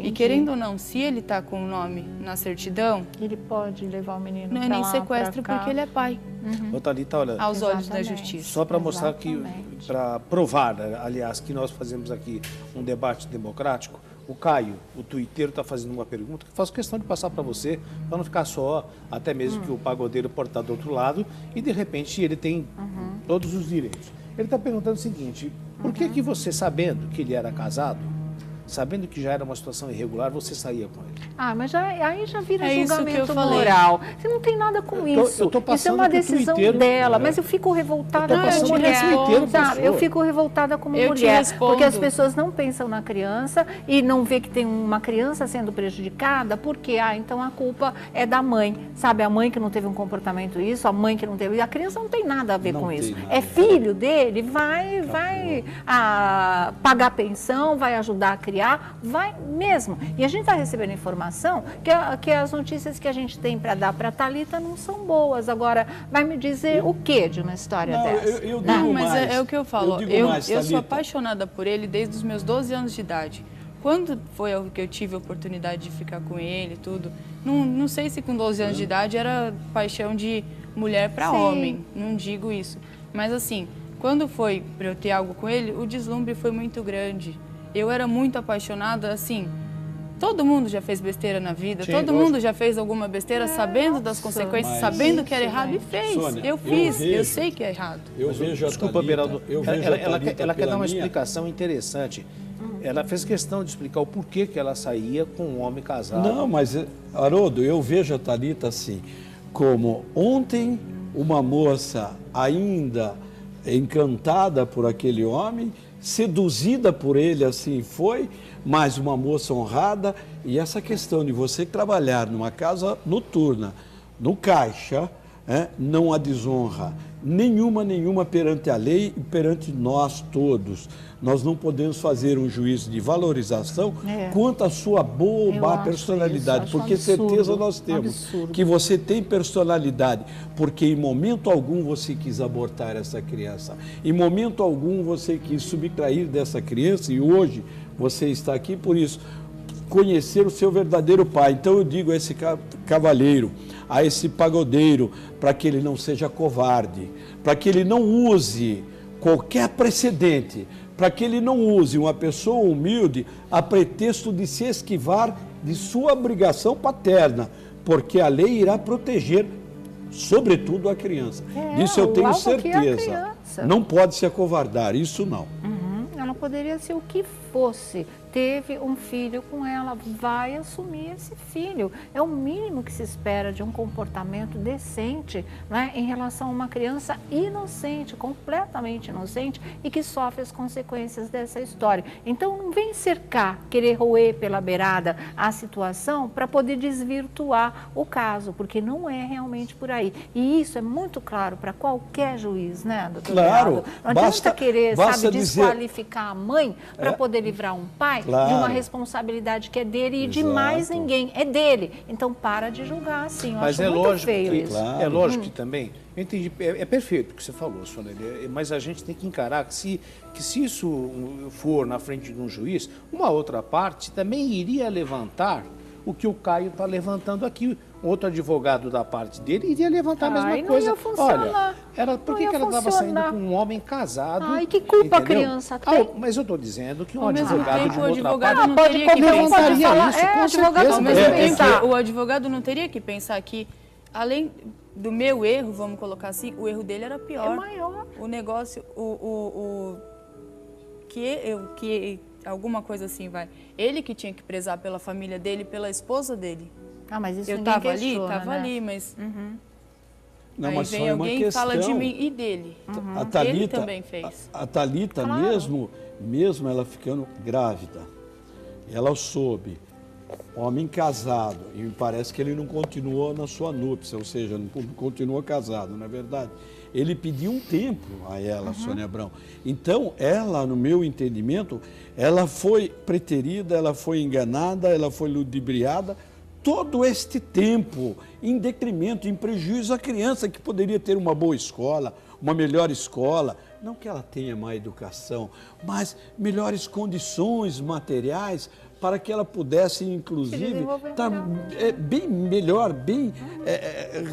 E querendo ou não, se ele está com o nome na certidão, ele pode levar o menino não é nem sequestro porque ele é pai. Ô, Thalita, olha, aos olhos da justiça. só para mostrar que, para provar, aliás, que nós fazemos aqui um debate democrático, o Caio, o tuiteiro, está fazendo uma pergunta que eu faço questão de passar para você, para não ficar só, até mesmo que o pagodeiro pode estar do outro lado e, de repente, ele tem todos os direitos. Ele está perguntando o seguinte, por que você, sabendo que ele era casado, sabendo que já era uma situação irregular, você saía com ele? Ah, mas aí já vira isso que julgamento eu falei. moral. Você não tem nada com isso. Isso é uma decisão dela, mas eu fico revoltada como mulher. Sabe? Eu fico revoltada como mulher, porque as pessoas não pensam na criança e não vê que tem uma criança sendo prejudicada, porque, então a culpa é da mãe, sabe? A mãe que não teve um comportamento isso, a mãe que não teve... A criança não tem nada a ver com isso. É filho dele, vai pagar pensão, vai ajudar a criar, vai mesmo. E a gente está recebendo informação que as notícias que a gente tem para dar para a Thalita não são boas. Agora, vai me dizer o que de uma história dessa? Eu digo mas mais, é o que eu falo. Eu sou apaixonada por ele desde os meus 12 anos de idade. Quando foi que eu tive a oportunidade de ficar com ele e tudo, não sei se com 12 anos de idade era paixão de mulher para homem, não digo isso. Mas assim, quando foi para eu ter algo com ele, o deslumbre foi muito grande. Eu era muito apaixonada, assim, todo mundo já fez besteira na vida, todo mundo já fez alguma besteira sabendo das consequências, sabendo que era errado e fez. Sônia, eu fiz, eu sei que é errado. Desculpa, Beraldo, ela quer dar uma explicação interessante. Ela fez questão de explicar o porquê que ela saía com um homem casado. Não, mas, Haroldo, eu vejo a Thalita assim, como ontem uma moça ainda encantada por aquele homem, seduzida por ele, assim foi, mas uma moça honrada. E essa questão de você trabalhar numa casa noturna, no caixa, não há desonra nenhuma perante a lei e perante nós todos. Nós não podemos fazer um juízo de valorização quanto à sua boa ou má personalidade, porque absurdo, certeza nós temos que você tem personalidade, porque em momento algum você quis abortar essa criança, em momento algum você quis subtrair dessa criança e hoje você está aqui por isso, conhecer o seu verdadeiro pai. Então eu digo a esse cavalheiro, a esse pagodeiro, para que ele não seja covarde, para que ele não use qualquer precedente, para que ele não use uma pessoa humilde a pretexto de se esquivar de sua obrigação paterna, porque a lei irá proteger, sobretudo, a criança. Isso eu tenho certeza. Não pode se acovardar, isso não. Ela poderia ser o que fosse. Teve um filho com ela, vai assumir esse filho. É o mínimo que se espera de um comportamento decente, né, em relação a uma criança inocente, completamente inocente e que sofre as consequências dessa história. Então não vem cercar, querer roer pela beirada a situação para poder desvirtuar o caso, porque não é realmente por aí. E isso é muito claro para qualquer juiz, né, doutor Beraldo? Não adianta querer, desqualificar a mãe para poder livrar um pai de uma responsabilidade que é dele e de mais ninguém, é dele. Então para de julgar assim, eu acho muito feio isso. É lógico que também, eu entendi, é perfeito o que você falou, Sônia, mas a gente tem que encarar que se isso for na frente de um juiz, uma outra parte também iria levantar o que o Caio está levantando aqui. Outro advogado da parte dele iria levantar a mesma coisa. Olha, por que ela estava saindo com um homem casado? Ai, que culpa a criança tem? Mas eu estou dizendo que um advogado de o outra advogado parte não teria que levantaria isso, com certeza. O advogado não teria que pensar que, além do meu erro, vamos colocar assim, o erro dele era pior. É maior. O negócio, que alguma coisa assim vai. Ele que tinha que prezar pela família dele, pela esposa dele. Mas isso eu estava ali, mas... Não, aí mas vem alguém e fala de mim e dele. A Thalita, ele também fez. A Thalita, mesmo ela ficando grávida, ela soube, homem casado, e me parece que ele não continuou na sua núpcia, ou seja, não continua casado, não é verdade? Ele pediu um tempo a ela, Sônia Abrão. Então, ela, no meu entendimento, ela foi preterida, ela foi enganada, ela foi ludibriada, todo este tempo em detrimento, em prejuízo à criança que poderia ter uma boa escola, uma melhor escola, não que ela tenha má educação, mas melhores condições materiais para que ela pudesse, inclusive, estar bem melhor,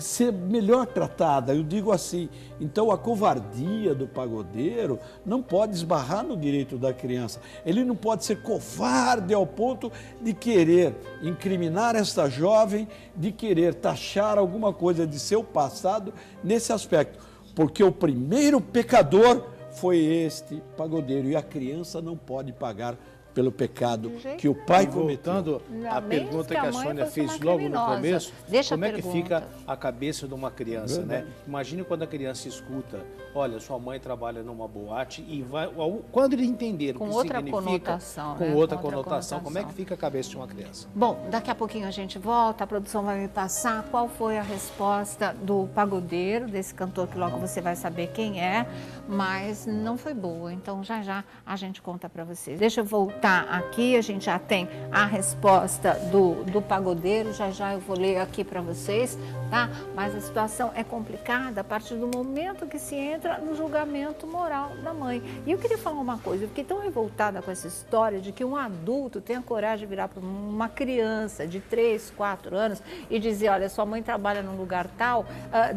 ser melhor tratada. Eu digo assim, então a covardia do pagodeiro não pode esbarrar no direito da criança. Ele não pode ser covarde ao ponto de querer incriminar esta jovem, de querer taxar alguma coisa de seu passado nesse aspecto. Porque o primeiro pecador foi este pagodeiro e a criança não pode pagar pelo pecado que o pai cometeu. Voltando à pergunta que a Sônia fez logo no começo, como é que fica a cabeça de uma criança, né? Imagine quando a criança escuta, olha, sua mãe trabalha numa boate e vai, quando ele entender o que significa, com outra conotação, como é que fica a cabeça de uma criança? Bom, daqui a pouquinho a gente volta, a produção vai me passar qual foi a resposta do pagodeiro, desse cantor que logo você vai saber quem é, mas não foi boa, então já a gente conta para vocês. Deixa eu voltar aqui, a gente já tem a resposta do pagodeiro, já eu vou ler aqui para vocês, tá? Mas a situação é complicada a partir do momento que se entra no julgamento moral da mãe. E eu queria falar uma coisa, eu fiquei tão revoltada com essa história de que um adulto tenha coragem de virar para uma criança de 3, 4 anos e dizer, olha, sua mãe trabalha num lugar tal,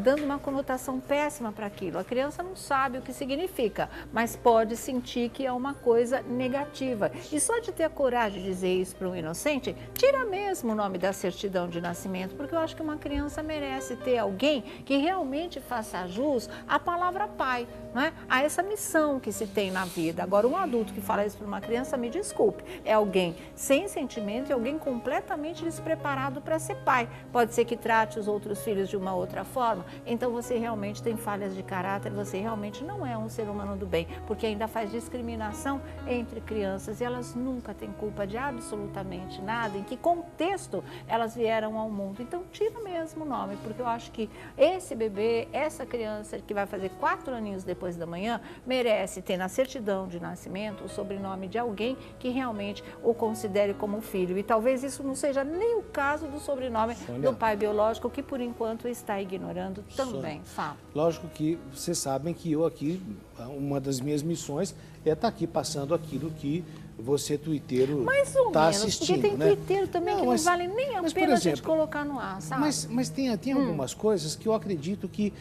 dando uma conotação péssima para aquilo. A criança não sabe o que significa, mas pode sentir que é uma coisa negativa. E só de ter a coragem de dizer isso para um inocente, tira mesmo o nome da certidão de nascimento, porque eu acho que uma criança merece ter alguém que realmente faça jus à palavra pai, não é? A essa missão que se tem na vida. Agora, um adulto que fala isso para uma criança, me desculpe, é alguém sem sentimento e alguém completamente despreparado para ser pai. Pode ser que trate os outros filhos de uma outra forma, então você realmente tem falhas de caráter, você realmente não é um ser humano do bem, porque ainda faz discriminação entre crianças e elas nunca têm culpa de absolutamente nada, em que contexto elas vieram ao mundo. Então, tira mesmo o nome, porque eu acho que esse bebê, essa criança que vai fazer 4 aninhos depois da manhã, merece ter na certidão de nascimento o sobrenome de alguém que realmente o considere como filho. E talvez isso não seja nem o caso do sobrenome do pai biológico, que por enquanto está ignorando também. Fala. Lógico que vocês sabem que eu aqui, uma das minhas missões é estar aqui passando aquilo que você, tuiteiro, está assistindo. Porque tem tuiteiro também que não vale nem a pena a gente colocar no ar, sabe? Mas tem algumas coisas que eu acredito que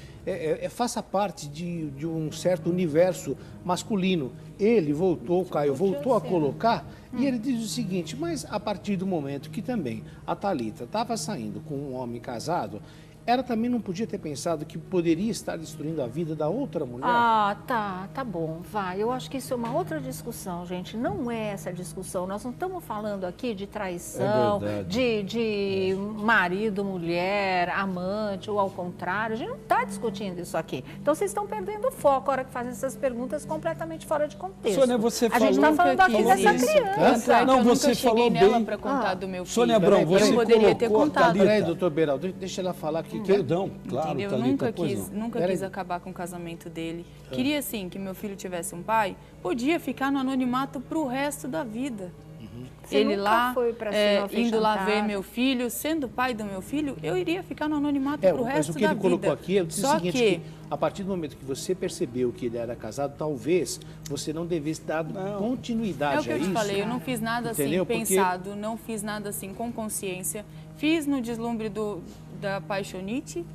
faça parte de um certo universo masculino. Ele voltou, o Caio voltou a colocar, e ele diz o seguinte, mas a partir do momento que também a Thalita estava saindo com um homem casado, ela também não podia ter pensado que poderia estar destruindo a vida da outra mulher? Ah, tá bom, vai. Eu acho que isso é uma outra discussão, gente. Não é essa discussão. Nós não estamos falando aqui de traição, de marido, mulher, amante ou ao contrário. A gente não está discutindo isso aqui. Então, vocês estão perdendo o foco a hora que fazem essas perguntas completamente fora de contexto. Sônia, você falou... A gente está falando aqui dessa criança. Não, você falou bem. Para contar do meu filho. Sônia Abrão, você poderia ter contado. Peraí, doutor Beraldo, deixa ela falar aqui. Perdão, claro, entendeu? Thalita, Nunca quis acabar com o casamento dele. Queria, sim, que meu filho tivesse um pai. Podia ficar no anonimato para o resto da vida. Ele lá, indo lá ver meu filho, sendo pai do meu filho, eu iria ficar no anonimato para o resto da vida. Mas o que ele colocou aqui é o seguinte, que a partir do momento que você percebeu que ele era casado, talvez você não devesse dar continuidade a isso. É o que eu te falei, eu não fiz nada assim pensado, não fiz nada assim com consciência. Fiz no deslumbre da paixonite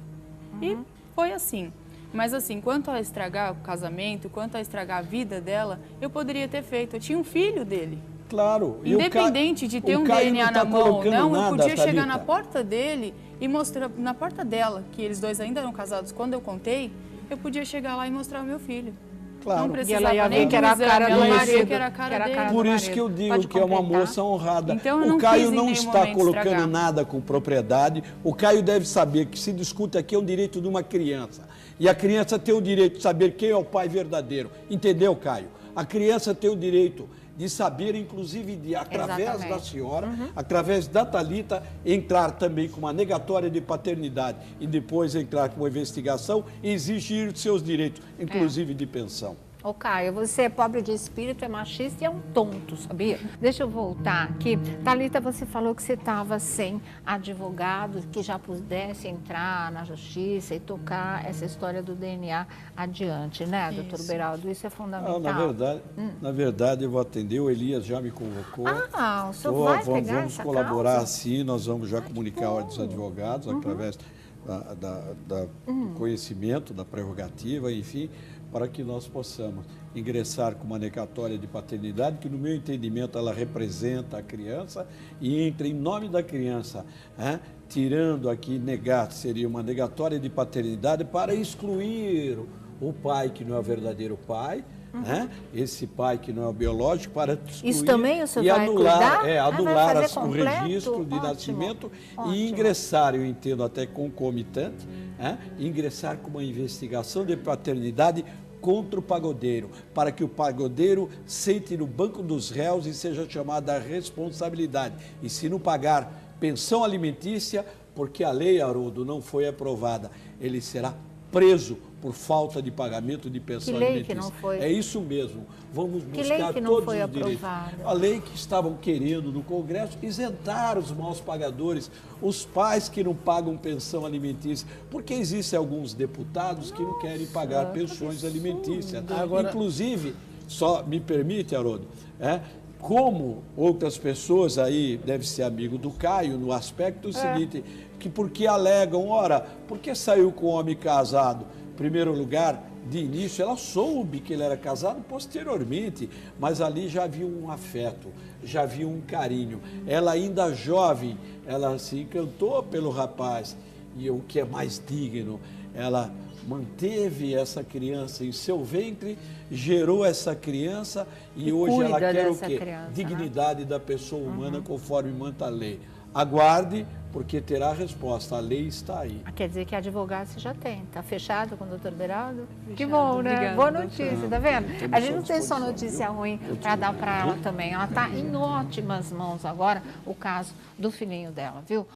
e foi assim. Mas assim, quanto a estragar o casamento, quanto a estragar a vida dela, eu poderia ter feito. Eu tinha um filho dele. Claro. Independente de ter um DNA na mão, não, eu podia chegar na porta dele e mostrar, na porta dela, que eles dois ainda eram casados quando eu contei, eu podia chegar lá e mostrar o meu filho. Claro. Não precisava nem que era a cara do marido, que era a cara dele. Por isso que eu digo que é uma moça honrada. Então, eu o Caio não está colocando estragar nada com propriedade. O Caio deve saber que se discute aqui é um direito de uma criança. E a criança tem o direito de saber quem é o pai verdadeiro. Entendeu, Caio? A criança tem o direito de saber, inclusive, através da senhora, através da Thalita, entrar também com uma negatória de paternidade e depois entrar com uma investigação e exigir seus direitos, inclusive de pensão. Ô Caio, você é pobre de espírito, é machista e é um tonto, sabia? Deixa eu voltar aqui. Thalita, você falou que você estava sem advogado que já pudesse entrar na justiça e tocar essa história do DNA adiante, né, doutor Beraldo? Isso é fundamental. Na verdade, eu vou atender, o Elias já me convocou. O senhor vai pegar vamos essa colaborar causa? sim, nós vamos já comunicar aos advogados através do conhecimento, da prerrogativa, enfim, para que nós possamos ingressar com uma negatória de paternidade, que no meu entendimento ela representa a criança e entra em nome da criança, tirando aqui, seria uma negatória de paternidade para excluir o pai que não é o verdadeiro pai, esse pai que não é o biológico, para excluir. Isso também o senhor e vai anular, cuidar? anular Vai fazer o completo? registro de nascimento e ingressar, eu entendo até concomitante, ingressar com uma investigação de paternidade contra o pagodeiro, para que o pagodeiro sente no banco dos réus e seja chamado à responsabilidade. E se não pagar pensão alimentícia, porque a lei, Haroldo, não foi aprovada, ele será preso por falta de pagamento de pensão alimentícia. Que não foi? É isso mesmo. Vamos buscar lei que não todos foi os direitos. aprovada? A lei que estavam querendo no Congresso isentar os maus pagadores, os pais que não pagam pensão alimentícia, porque existem alguns deputados que não querem pagar pensões alimentícias. Agora, inclusive, só me permite, Haroldo, como outras pessoas aí, deve ser amigo do Caio, no aspecto seguinte, que porque alegam, ora, porque saiu com um homem casado? Em primeiro lugar, de início, ela soube que ele era casado posteriormente, mas ali já havia um afeto, já havia um carinho. Ela ainda jovem, ela se encantou pelo rapaz, e o que é mais digno, ela manteve essa criança em seu ventre, gerou essa criança e hoje ela quer o quê? Dignidade da pessoa humana conforme manda a lei. Aguarde, porque terá a resposta, a lei está aí. Quer dizer que advogado você já tem, tá fechado com o doutor Beraldo? Fechado, que bom, né? obrigada, Boa notícia, tá vendo? A gente não tem só notícia viu? ruim para dar para ela também, ela tá em ótimas mãos agora, o caso do filhinho dela, viu?